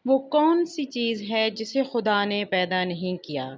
وہ کون سی چیز ہے جسے خدا نے پیدا نہیں کیا؟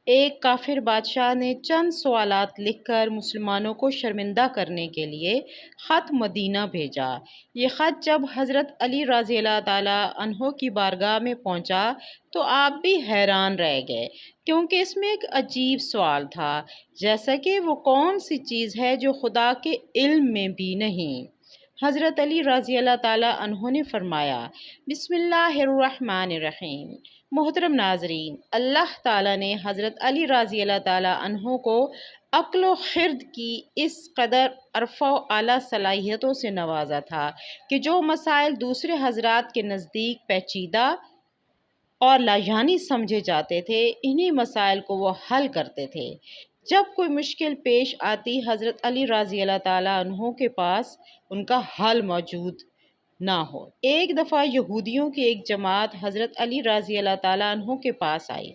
ایک کافر بادشاہ نے چند سوالات لکھ کر مسلمانوں کو شرمندہ کرنے کے لیے خط مدینہ بھیجا۔ یہ خط جب حضرت علی رضی اللہ تعالیٰ عنہ کی بارگاہ میں پہنچا تو آپ بھی حیران رہ گئے، کیونکہ اس میں ایک عجیب سوال تھا، جیسا کہ وہ کون سی چیز ہے جو خدا کے علم میں بھی نہیں۔ حضرت علی رضی اللہ تعالیٰ عنہ نے فرمایا، بسم اللہ الرحمن الرحیم۔ محترم ناظرین، اللہ تعالیٰ نے حضرت علی رضی اللہ تعالیٰ عنہ کو عقل و خرد کی اس قدر عرفہ و اعلیٰ صلاحیتوں سے نوازا تھا کہ جو مسائل دوسرے حضرات کے نزدیک پیچیدہ اور لایعنی سمجھے جاتے تھے، انہی مسائل کو وہ حل کرتے تھے۔ جب کوئی مشکل پیش آتی، حضرت علی رضی اللہ تعالیٰ عنہ کے پاس ان کا حل موجود نہ ہو۔ ایک دفعہ یہودیوں کی ایک جماعت حضرت علی رضی اللہ تعالیٰ عنہ کے پاس آئی۔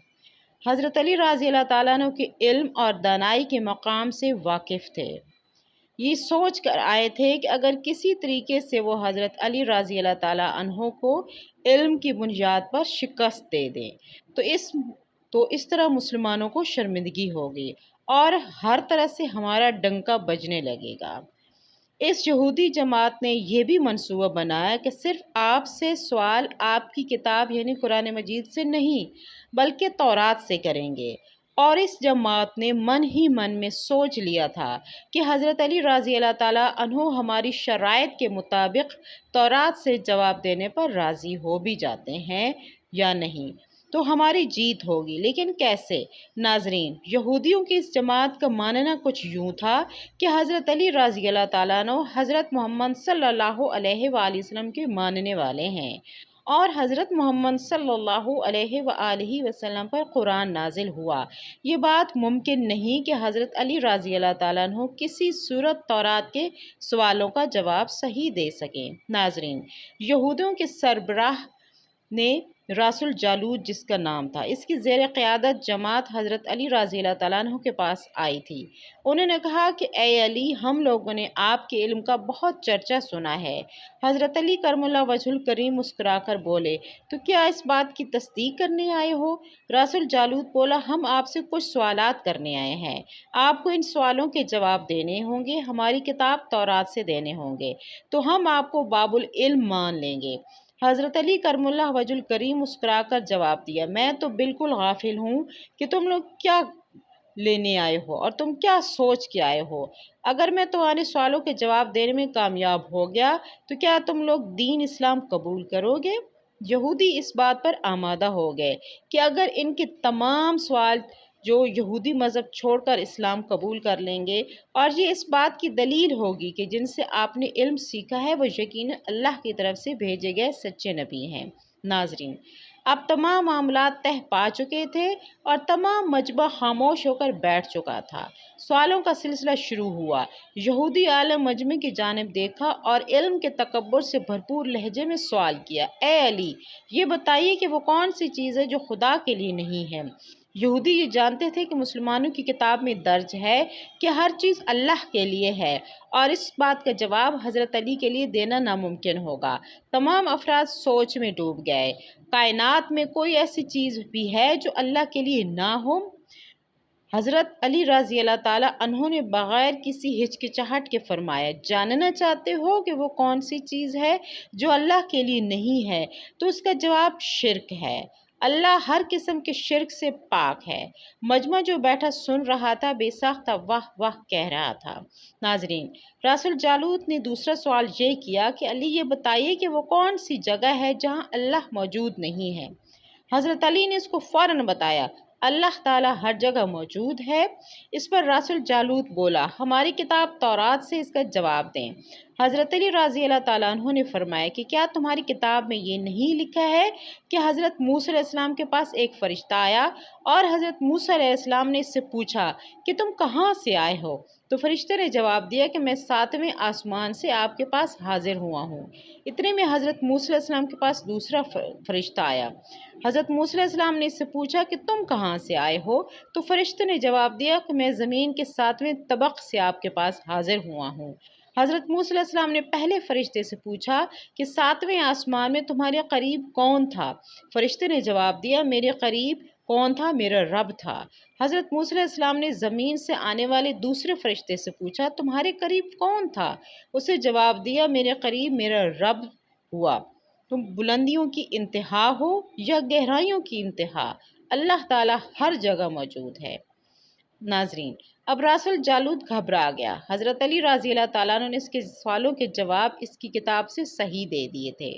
حضرت علی رضی اللہ تعالیٰ عنہ کے علم اور دانائی کے مقام سے واقف تھے۔ یہ سوچ کر آئے تھے کہ اگر کسی طریقے سے وہ حضرت علی رضی اللہ تعالیٰ عنہ کو علم کی بنیاد پر شکست دے دیں تو اس طرح مسلمانوں کو شرمندگی ہوگی اور ہر طرح سے ہمارا ڈنکا بجنے لگے گا۔ اس یہودی جماعت نے یہ بھی منصوبہ بنایا کہ صرف آپ سے سوال آپ کی کتاب یعنی قرآن مجید سے نہیں بلکہ تورات سے کریں گے، اور اس جماعت نے من ہی من میں سوچ لیا تھا کہ حضرت علی رضی اللہ تعالیٰ عنہ ہماری شرائط کے مطابق تورات سے جواب دینے پر راضی ہو بھی جاتے ہیں یا نہیں تو ہماری جیت ہوگی، لیکن کیسے؟ ناظرین، یہودیوں کی اس جماعت کا ماننا کچھ یوں تھا کہ حضرت علی رضی اللہ تعالیٰ عنہ حضرت محمد صلی اللہ علیہ وآلہ وسلم کے ماننے والے ہیں، اور حضرت محمد صلی اللہ علیہ وآلہ وسلم پر قرآن نازل ہوا۔ یہ بات ممکن نہیں کہ حضرت علی رضی اللہ تعالیٰ عنہ کسی صورت تورات کے سوالوں کا جواب صحیح دے سکیں۔ ناظرین، یہودیوں کے سربراہ نے راس الجالوت جس کا نام تھا، اس کی زیر قیادت جماعت حضرت علی رضی اللہ تعالیٰ عنہ کے پاس آئی تھی۔ انہوں نے کہا کہ اے علی، ہم لوگوں نے آپ کے علم کا بہت چرچا سنا ہے۔ حضرت علی کرم اللہ وجہ الکریم مسکرا کر بولے، تو کیا اس بات کی تصدیق کرنے آئے ہو؟ راس الجالوت بولا، ہم آپ سے کچھ سوالات کرنے آئے ہیں، آپ کو ان سوالوں کے جواب دینے ہوں گے، ہماری کتاب تورات سے دینے ہوں گے، تو ہم آپ کو باب العلم مان لیں گے۔ حضرت علی کرم اللہ وجہ الکریم مسکرا کر جواب دیا، میں تو بالکل غافل ہوں کہ تم لوگ کیا لینے آئے ہو اور تم کیا سوچ کے آئے ہو۔ اگر میں تمہارے سوالوں کے جواب دینے میں کامیاب ہو گیا تو کیا تم لوگ دین اسلام قبول کرو گے؟ یہودی اس بات پر آمادہ ہو گئے کہ اگر ان کے تمام سوال جو یہودی مذہب چھوڑ کر اسلام قبول کر لیں گے، اور یہ اس بات کی دلیل ہوگی کہ جن سے آپ نے علم سیکھا ہے وہ یقیناً اللہ کی طرف سے بھیجے گئے سچے نبی ہیں۔ ناظرین، اب تمام معاملات طے پا چکے تھے اور تمام مجمع خاموش ہو کر بیٹھ چکا تھا۔ سوالوں کا سلسلہ شروع ہوا۔ یہودی عالم مجمع کی جانب دیکھا اور علم کے تکبر سے بھرپور لہجے میں سوال کیا، اے علی، یہ بتائیے کہ وہ کون سی چیز ہے جو خدا کے لیے نہیں ہے؟ یہودی یہ جانتے تھے کہ مسلمانوں کی کتاب میں درج ہے کہ ہر چیز اللہ کے لیے ہے، اور اس بات کا جواب حضرت علی کے لیے دینا ناممکن ہوگا۔ تمام افراد سوچ میں ڈوب گئے۔ کائنات میں کوئی ایسی چیز بھی ہے جو اللہ کے لیے نہ ہو؟ حضرت علی رضی اللہ تعالیٰ عنہ نے بغیر کسی ہچکچاہٹ کے فرمایا، جاننا چاہتے ہو کہ وہ کون سی چیز ہے جو اللہ کے لیے نہیں ہے؟ تو اس کا جواب شرک ہے۔ اللہ ہر قسم کے شرک سے پاک ہے۔ مجمع جو بیٹھا سن رہا تھا بے ساختہ واہ واہ کہہ رہا تھا۔ ناظرین، راس الجالوت نے دوسرا سوال یہ کیا کہ علی، یہ بتائیے کہ وہ کون سی جگہ ہے جہاں اللہ موجود نہیں ہے؟ حضرت علی نے اس کو فوراً بتایا، اللہ تعالیٰ ہر جگہ موجود ہے۔ اس پر راس الجالوت بولا، ہماری کتاب تورات سے اس کا جواب دیں۔ حضرت علی رضی اللہ تعالیٰ عنہ نے فرمایا کہ کیا تمہاری کتاب میں یہ نہیں لکھا ہے کہ حضرت موسیٰ علیہ السلام کے پاس ایک فرشتہ آیا اور حضرت موسیٰ علیہ السلام نے اس سے پوچھا کہ تم کہاں سے آئے ہو؟ تو فرشتے نے جواب دیا کہ میں 7ویں آسمان سے آپ کے پاس حاضر ہوا ہوں۔ اتنے میں حضرت موسیٰ علیہ السلام کے پاس دوسرا فرشتہ آیا۔ حضرت موسیٰ علیہ السلام نے اس سے پوچھا کہ تم کہاں سے آئے ہو؟ تو فرشتے نے جواب دیا کہ میں زمین کے 7ویں طبق سے آپ کے پاس حاضر ہوا ہوں۔ حضرت موسیٰ علیہ السلام نے پہلے فرشتے سے پوچھا کہ 7ویں آسمان میں تمہارے قریب کون تھا؟ فرشتے نے جواب دیا، میرے قریب کون تھا؟ میرا رب تھا۔ حضرت موسیٰ علیہ السلام نے زمین سے آنے والے دوسرے فرشتے سے پوچھا، تمہارے قریب کون تھا؟ اسے جواب دیا، میرے قریب میرا رب ہوا۔ تم بلندیوں کی انتہا ہو یا گہرائیوں کی انتہا، اللہ تعالیٰ ہر جگہ موجود ہے۔ ناظرین، اب رسول جالوت گھبرا گیا۔ حضرت علی رضی اللہ تعالیٰ عنہ نے اس کے سوالوں کے جواب اس کی کتاب سے صحیح دے دیے تھے۔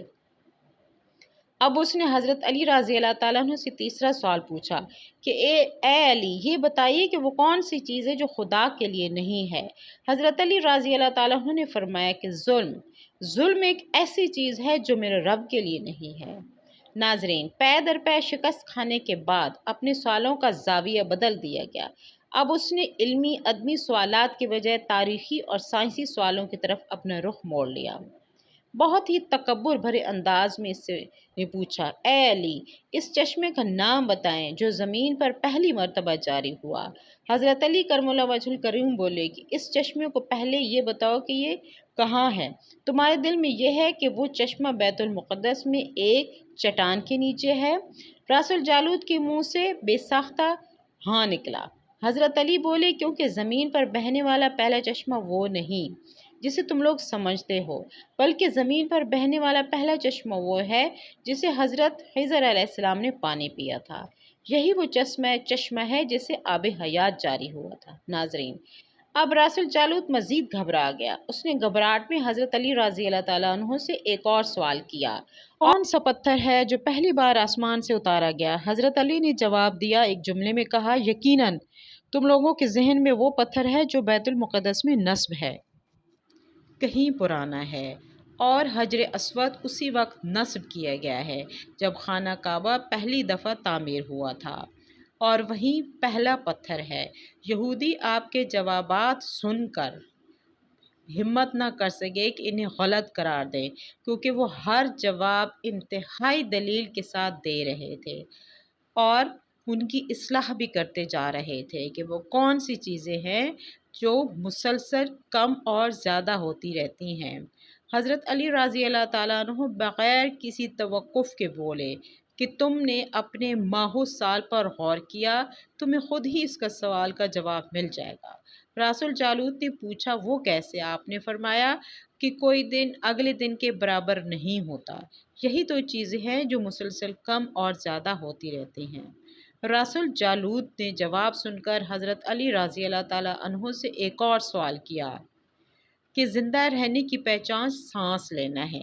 اب اس نے حضرت علی رضی اللہ تعالیٰ عنہ سے تیسرا سوال پوچھا کہ اے علی، یہ بتائیے کہ وہ کون سی چیز ہے جو خدا کے لیے نہیں ہے؟ حضرت علی رضی اللہ تعالیٰ عنہ نے فرمایا کہ ظلم ایک ایسی چیز ہے جو میرے رب کے لیے نہیں ہے۔ ناظرین، پے در پے شکست کھانے کے بعد اپنے سوالوں کا زاویہ بدل دیا گیا۔ اب اس نے علمی ادبی سوالات کے بجائے تاریخی اور سائنسی سوالوں کی طرف اپنا رخ موڑ لیا۔ بہت ہی تکبر بھرے انداز میں اس نے پوچھا، اے علی، اس چشمے کا نام بتائیں جو زمین پر پہلی مرتبہ جاری ہوا۔ حضرت علی کرم اللہ وجہ الکریم بولے کہ اس چشمے کو پہلے یہ بتاؤ کہ یہ کہاں ہے؟ تمہارے دل میں یہ ہے کہ وہ چشمہ بیت المقدس میں ایک چٹان کے نیچے ہے؟ رسول جالوت کے منہ سے بے ساختہ ہاں نکلا۔ حضرت علی بولے، کیونکہ زمین پر بہنے والا پہلا چشمہ وہ نہیں جسے تم لوگ سمجھتے ہو، بلکہ زمین پر بہنے والا پہلا چشمہ وہ ہے جسے حضرت خضر علیہ السلام نے پانی پیا تھا۔ یہی وہ چشمہ ہے جسے آب حیات جاری ہوا تھا۔ ناظرین، اب رسول جالوت مزید گھبرا گیا۔ اس نے گھبراہٹ میں حضرت علی رضی اللہ تعالیٰ عنہ سے ایک اور سوال کیا، کون سا پتھر ہے جو پہلی بار آسمان سے اتارا گیا؟ حضرت علی نے جواب دیا، ایک جملے میں کہا، یقیناً تم لوگوں کے ذہن میں وہ پتھر ہے جو بیت المقدس میں نصب ہے، کہیں پرانا ہے، اور حجر اسود اسی وقت نصب کیا گیا ہے جب خانہ کعبہ پہلی دفعہ تعمیر ہوا تھا، اور وہی پہلا پتھر ہے۔ یہودی آپ کے جوابات سن کر ہمت نہ کر سکے کہ انہیں غلط قرار دیں، کیونکہ وہ ہر جواب انتہائی دلیل کے ساتھ دے رہے تھے اور ان کی اصلاح بھی کرتے جا رہے تھے کہ وہ کون سی چیزیں ہیں جو مسلسل کم اور زیادہ ہوتی رہتی ہیں۔ حضرت علی رضی اللہ تعالیٰ عنہ بغیر کسی توقف کے بولے کہ تم نے اپنے ماہ و سال پر غور کیا، تمہیں خود ہی اس کا سوال کا جواب مل جائے گا۔ رسول جالوت نے پوچھا، وہ کیسے؟ آپ نے فرمایا کہ کوئی دن اگلے دن کے برابر نہیں ہوتا۔ یہی تو چیزیں ہیں جو مسلسل کم اور زیادہ ہوتی رہتی ہیں۔ رسول جالوت نے جواب سن کر حضرت علی رضی اللہ تعالیٰ عنہ سے ایک اور سوال کیا کہ زندہ رہنے کی پہچان سانس لینا ہے،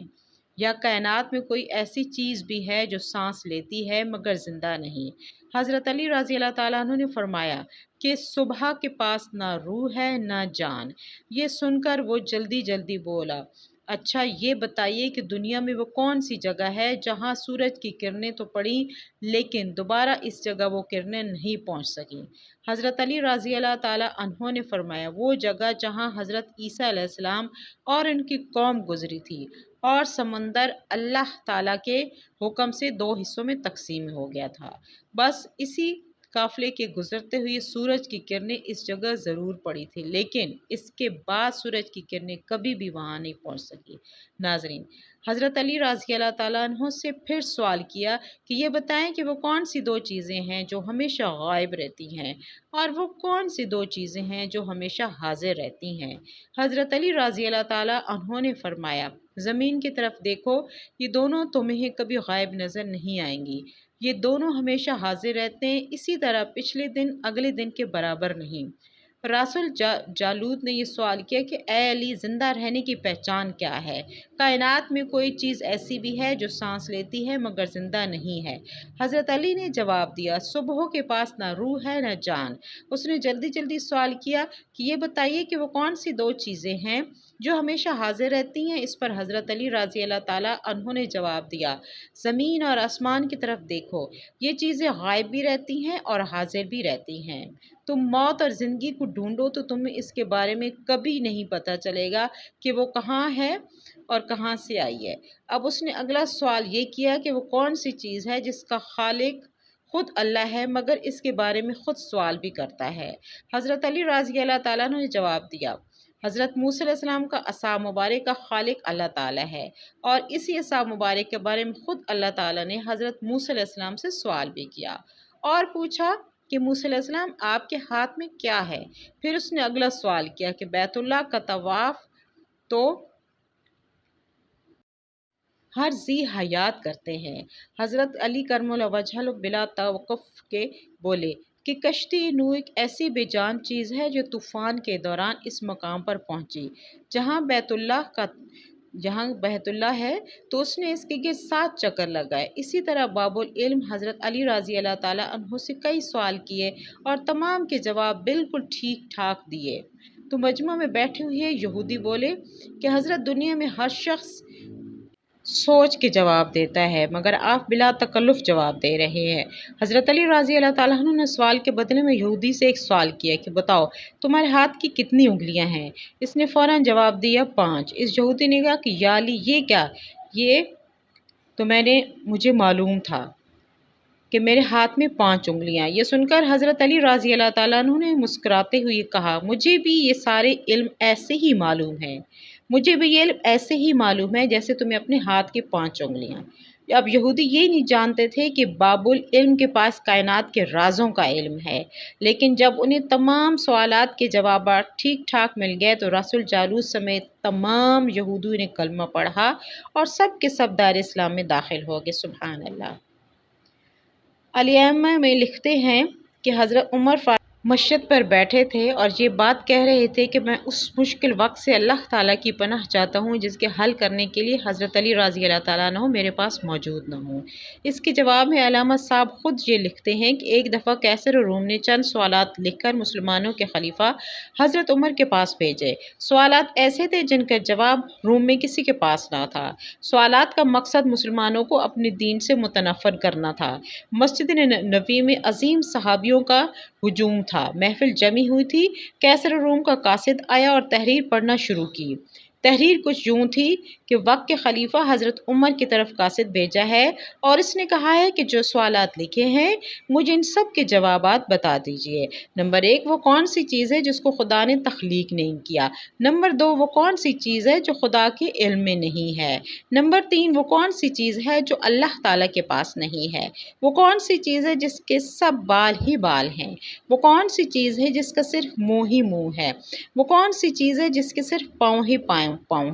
یا کائنات میں کوئی ایسی چیز بھی ہے جو سانس لیتی ہے مگر زندہ نہیں؟ حضرت علی رضی اللہ تعالیٰ عنہ نے فرمایا کہ صبح کے پاس نہ روح ہے نہ جان۔ یہ سن کر وہ جلدی جلدی بولا، اچھا یہ بتائیے کہ دنیا میں وہ کون سی جگہ ہے جہاں سورج کی کرنیں تو پڑیں لیکن دوبارہ اس جگہ وہ کرنیں نہیں پہنچ سکیں؟ حضرت علی رضی اللہ تعالیٰ عنہ نے فرمایا، وہ جگہ جہاں حضرت عیسیٰ علیہ السلام اور ان کی قوم گزری تھی، اور سمندر اللہ تعالیٰ کے حکم سے 2 حصوں میں تقسیم ہو گیا تھا۔ بس اسی قافلے کے گزرتے ہوئے سورج کی کرنیں اس جگہ ضرور پڑی تھی، لیکن اس کے بعد سورج کی کرنیں کبھی بھی وہاں نہیں پہنچ سکی۔ ناظرین، حضرت علی رضی اللہ تعالیٰ عنہ سے پھر سوال کیا کہ یہ بتائیں کہ وہ کون سی 2 چیزیں ہیں جو ہمیشہ غائب رہتی ہیں، اور وہ کون سی 2 چیزیں ہیں جو ہمیشہ حاضر رہتی ہیں؟ حضرت علی رضی اللہ تعالیٰ عنہ نے فرمایا، زمین کی طرف دیکھو، یہ دونوں تمہیں کبھی غائب نظر نہیں آئیں گی، یہ دونوں ہمیشہ حاضر رہتے ہیں، اسی طرح پچھلے دن اگلے دن کے برابر نہیں۔ رسول جالوت نے یہ سوال کیا کہ اے علی، زندہ رہنے کی پہچان کیا ہے؟ کائنات میں کوئی چیز ایسی بھی ہے جو سانس لیتی ہے مگر زندہ نہیں ہے؟ حضرت علی نے جواب دیا، صبح کے پاس نہ روح ہے نہ جان۔ اس نے جلدی جلدی سوال کیا کہ یہ بتائیے کہ وہ کون سی 2 چیزیں ہیں جو ہمیشہ حاضر رہتی ہیں؟ اس پر حضرت علی رضی اللہ تعالیٰ عنہ نے جواب دیا، زمین اور آسمان کی طرف دیکھو، یہ چیزیں غائب بھی رہتی ہیں اور حاضر بھی رہتی ہیں۔ تم موت اور زندگی کو ڈھونڈو تو تمہیں اس کے بارے میں کبھی نہیں پتہ چلے گا کہ وہ کہاں ہے اور کہاں سے آئی ہے۔ اب اس نے اگلا سوال یہ کیا کہ وہ کون سی چیز ہے جس کا خالق خود اللہ ہے مگر اس کے بارے میں خود سوال بھی کرتا ہے؟ حضرت علی رضی اللہ تعالیٰ نے جواب دیا، حضرت موسیٰ علیہ السلام کا عصا مبارک کا خالق اللہ تعالیٰ ہے، اور اسی عصا مبارک کے بارے میں خود اللہ تعالیٰ نے حضرت موسیٰ علیہ السلام سے سوال بھی کیا اور پوچھا کہ موسیٰ علیہ السلام آپ کے ہاتھ میں کیا ہے؟ پھر اس نے اگلا سوال کیا کہ بیت اللہ کا طواف تو ہر ذی حیات کرتے ہیں۔ حضرت علی کرم اللہ وجہہ بلا توقف کے بولے کہ کشتی نوح ایک ایسی بے جان چیز ہے جو طوفان کے دوران اس مقام پر پہنچی جہاں بیت اللہ ہے، تو اس نے اس کے گرد 7 چکر لگائے۔ اسی طرح باب العلم حضرت علی رضی اللہ تعالیٰ عنہ سے کئی سوال کیے اور تمام کے جواب بالکل ٹھیک ٹھاک دیے۔ تو مجمع میں بیٹھے ہوئے یہودی بولے کہ حضرت دنیا میں ہر شخص سوچ کے جواب دیتا ہے، مگر آپ بلا تکلف جواب دے رہے ہیں۔ حضرت علی رضی اللہ تعالیٰ عنہ نے سوال کے بدلے میں یہودی سے ایک سوال کیا کہ بتاؤ تمہارے ہاتھ کی کتنی انگلیاں ہیں؟ اس نے فوراً جواب دیا 5۔ اس یہودی نے کہا کہ یا علی یہ کیا؟ یہ تو مجھے معلوم تھا کہ میرے ہاتھ میں 5 انگلیاں۔ یہ سن کر حضرت علی رضی اللہ تعالیٰ عنہ نے مسکراتے ہوئے کہا مجھے بھی یہ سارے علم ایسے ہی معلوم ہیں، مجھے بھی یہ علم ایسے ہی معلوم ہے جیسے تمہیں اپنے ہاتھ کی 5 انگلیاں۔ اب یہودی یہ نہیں جانتے تھے کہ باب العلم کے پاس کائنات کے رازوں کا علم ہے، لیکن جب انہیں تمام سوالات کے جوابات ٹھیک ٹھاک مل گئے تو رسول جالوس سمیت تمام یہودیوں نے کلمہ پڑھا اور سب کے سب دار اسلام میں داخل ہو گئے۔ سبحان اللہ۔ الائمہ میں لکھتے ہیں کہ حضرت عمر فاروق مسجد پر بیٹھے تھے اور یہ بات کہہ رہے تھے کہ میں اس مشکل وقت سے اللہ تعالیٰ کی پناہ چاہتا ہوں جس کے حل کرنے کے لیے حضرت علی رضی اللہ تعالیٰ عنہ میرے پاس موجود نہ ہوں۔ اس کے جواب میں علامہ صاحب خود یہ لکھتے ہیں کہ ایک دفعہ قیصر روم نے چند سوالات لکھ کر مسلمانوں کے خلیفہ حضرت عمر کے پاس بھیجے۔ سوالات ایسے تھے جن کا جواب روم میں کسی کے پاس نہ تھا۔ سوالات کا مقصد مسلمانوں کو اپنے دین سے متنفر کرنا تھا۔ مسجد نبوی میں عظیم صحابیوں کا ہجوم تھا۔ محفل جمی ہوئی تھی۔ قیصر روم کا قاصد آیا اور تحریر پڑھنا شروع کی۔ تحریر کچھ یوں تھی کہ وقت کے خلیفہ حضرت عمر کی طرف قاصد بھیجا ہے اور اس نے کہا ہے کہ جو سوالات لکھے ہیں مجھے ان سب کے جوابات بتا دیجئے۔ نمبر 1 وہ کون سی چیز ہے جس کو خدا نے تخلیق نہیں کیا؟ نمبر 2 وہ کون سی چیز ہے جو خدا کے علم میں نہیں ہے؟ نمبر 3 وہ کون سی چیز ہے جو اللہ تعالیٰ کے پاس نہیں ہے؟ وہ کون سی چیز ہے جس کے سب بال ہی بال ہیں؟ وہ کون سی چیز ہے جس کا صرف منہ ہی منہ ہے؟ وہ کون سی چیز ہے جس کے صرف پاؤں ہی پاؤں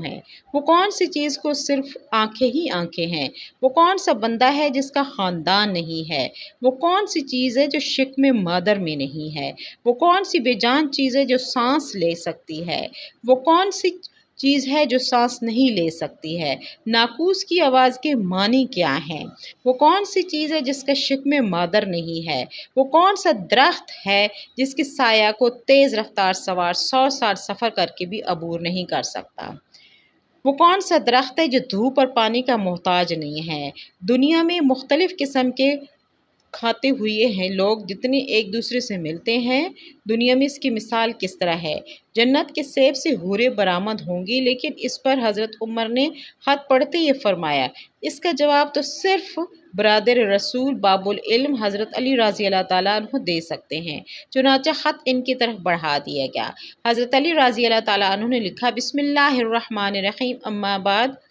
ہیں؟ وہ کون سی چیز کو صرف آنکھیں ہی آنکھیں ہیں؟ وہ کون سا بندہ ہے جس کا خاندان نہیں ہے؟ وہ کون سی چیز ہے جو شکم مادر میں نہیں ہے؟ وہ کون سی بے جان چیز ہے جو سانس لے سکتی ہے؟ وہ کون سی چیز ہے جو سانس نہیں لے سکتی ہے؟ ناقوس کی آواز کے معنی کیا ہیں؟ وہ کون سی چیز ہے جس کا شکم مادر نہیں ہے؟ وہ کون سا درخت ہے جس کے سایہ کو تیز رفتار سوار 100 سال سفر کر کے بھی عبور نہیں کر سکتا؟ وہ کون سا درخت ہے جو دھوپ اور پانی کا محتاج نہیں ہے؟ دنیا میں مختلف قسم کے کھاتے ہوئے ہیں لوگ جتنے ایک دوسرے سے ملتے ہیں، دنیا میں اس کی مثال کس طرح ہے؟ جنت کے سیب سے حوریں برآمد ہوں گی، لیکن اس پر حضرت عمر نے خط پڑھتے یہ فرمایا اس کا جواب تو صرف برادر رسول باب العلم حضرت علی رضی اللہ تعالیٰ عنہ دے سکتے ہیں۔ چنانچہ خط ان کی طرف بڑھا دیا گیا۔ حضرت علی رضی اللہ تعالیٰ عنہ نے لکھا بسم اللہ الرحمن الرحیم اما بعد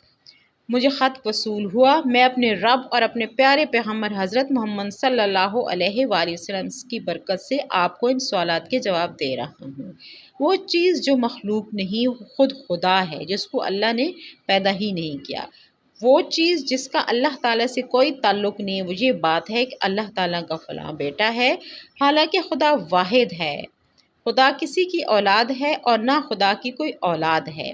مجھے خط وصول ہوا، میں اپنے رب اور اپنے پیارے پیغمبر حضرت محمد صلی اللہ علیہ وآلہ وسلم کی برکت سے آپ کو ان سوالات کے جواب دے رہا ہوں۔ وہ چیز جو مخلوق نہیں خود خدا ہے جس کو اللہ نے پیدا ہی نہیں کیا۔ وہ چیز جس کا اللہ تعالیٰ سے کوئی تعلق نہیں، وہ یہ بات ہے کہ اللہ تعالیٰ کا فلاں بیٹا ہے، حالانکہ خدا واحد ہے۔ خدا کسی کی اولاد ہے اور نہ خدا کی کوئی اولاد ہے۔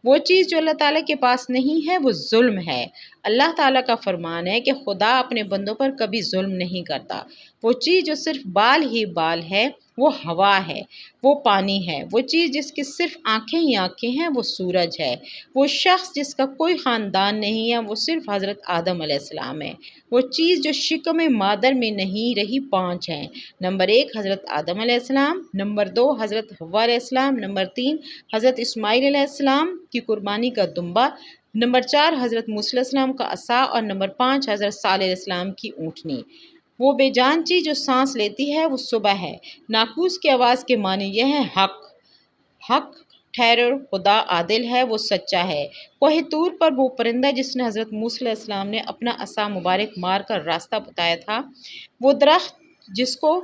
وہ چیز جو اللہ تعالیٰ کے پاس نہیں ہے وہ ظلم ہے۔ اللہ تعالیٰ کا فرمان ہے کہ خدا اپنے بندوں پر کبھی ظلم نہیں کرتا۔ وہ چیز جو صرف بال ہی بال ہے وہ ہوا ہے، وہ پانی ہے۔ وہ چیز جس کی صرف آنکھیں ہی آنکھیں ہیں وہ سورج ہے۔ وہ شخص جس کا کوئی خاندان نہیں ہے وہ صرف حضرت آدم علیہ السلام ہے۔ وہ چیز جو شکم مادر میں نہیں رہی 5 ہیں۔ نمبر 1 حضرت آدم علیہ السلام، نمبر 2 حضرت حوا علیہ السلام، نمبر 3 حضرت اسماعیل علیہ السلام کی قربانی کا دمبا، نمبر 4 حضرت موسیٰ علیہ السلام کا عصا اور نمبر 5 حضرت صالح علیہ السلام کی اونٹنی۔ وہ بے جان چیز جو سانس لیتی ہے وہ صبح ہے۔ ناقوس کی آواز کے معنی یہ ہے حق، حق خیر اور خدا عادل ہے، وہ سچا ہے۔ کوہ طور پر وہ پرندہ جس نے حضرت موسیٰ علیہ السلام نے اپنا عصا مبارک مار کر راستہ بتایا تھا، وہ درخت جس کو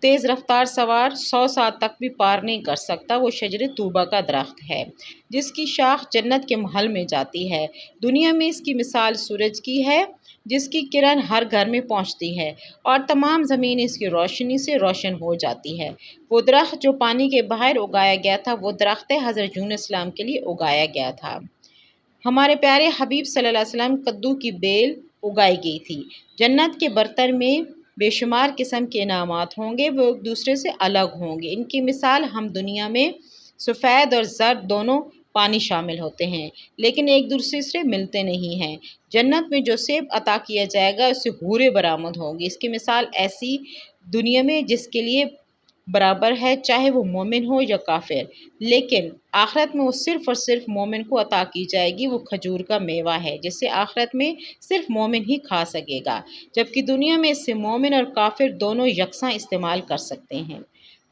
تیز رفتار سوار 100 سال تک بھی پار نہیں کر سکتا، وہ شجر طوبہ کا درخت ہے جس کی شاخ جنت کے محل میں جاتی ہے۔ دنیا میں اس کی مثال سورج کی ہے جس کی کرن ہر گھر میں پہنچتی ہے اور تمام زمین اس کی روشنی سے روشن ہو جاتی ہے۔ وہ درخت جو پانی کے باہر اگایا گیا تھا، وہ درخت حضرت یونس علیہ السلام کے لیے اگایا گیا تھا۔ ہمارے پیارے حبیب صلی اللہ علیہ وسلم کدو کی بیل اگائی گئی تھی۔ جنت کے برتن میں بے شمار قسم کے انعامات ہوں گے، وہ ایک دوسرے سے الگ ہوں گے۔ ان کی مثال ہم دنیا میں سفید اور زرد دونوں پانی شامل ہوتے ہیں، لیکن ایک دوسرے سے ملتے نہیں ہیں۔ جنت میں جو سیب عطا کیا جائے گا اسے حوریں برآمد ہوں گی۔ اس کی مثال ایسی دنیا میں جس کے لیے برابر ہے چاہے وہ مومن ہو یا کافر، لیکن آخرت میں وہ صرف اور صرف مومن کو عطا کی جائے گی۔ وہ کھجور کا میوہ ہے جسے آخرت میں صرف مومن ہی کھا سکے گا، جبکہ دنیا میں اسے مومن اور کافر دونوں یکساں استعمال کر سکتے ہیں۔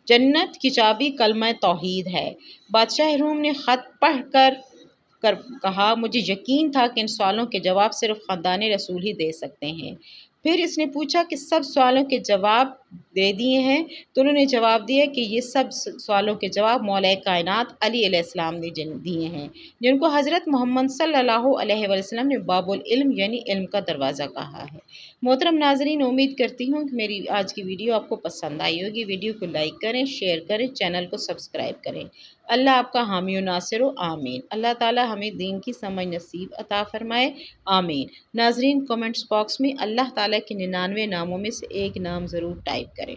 جنت کی چابی کلمہ توحید ہے۔ بادشاہ روم نے خط پڑھ کر کہا، مجھے یقین تھا کہ ان سوالوں کے جواب صرف خاندان رسول ہی دے سکتے ہیں۔ پھر اس نے پوچھا کہ سب سوالوں کے جواب دے دیے ہیں؟ تو انہوں نے جواب دیا کہ یہ سب سوالوں کے جواب مولا کائنات علی علیہ السلام نے دیے ہیں، جن کو حضرت محمد صلی اللہ علیہ وسلم نے باب العلم یعنی علم کا دروازہ کہا ہے۔ محترم ناظرین، امید کرتی ہوں کہ میری آج کی ویڈیو آپ کو پسند آئی ہوگی۔ ویڈیو کو لائک کریں، شیئر کریں، چینل کو سبسکرائب کریں۔ اللہ آپ کا حامی و ناصر ہو، آمین۔ اللہ تعالی ہمیں دین کی سمجھ نصیب عطا فرمائے، آمین۔ ناظرین، کمنٹس باکس میں اللہ تعالیٰ کے 99 ناموں میں سے ایک نام ضرور ٹائپ کریں۔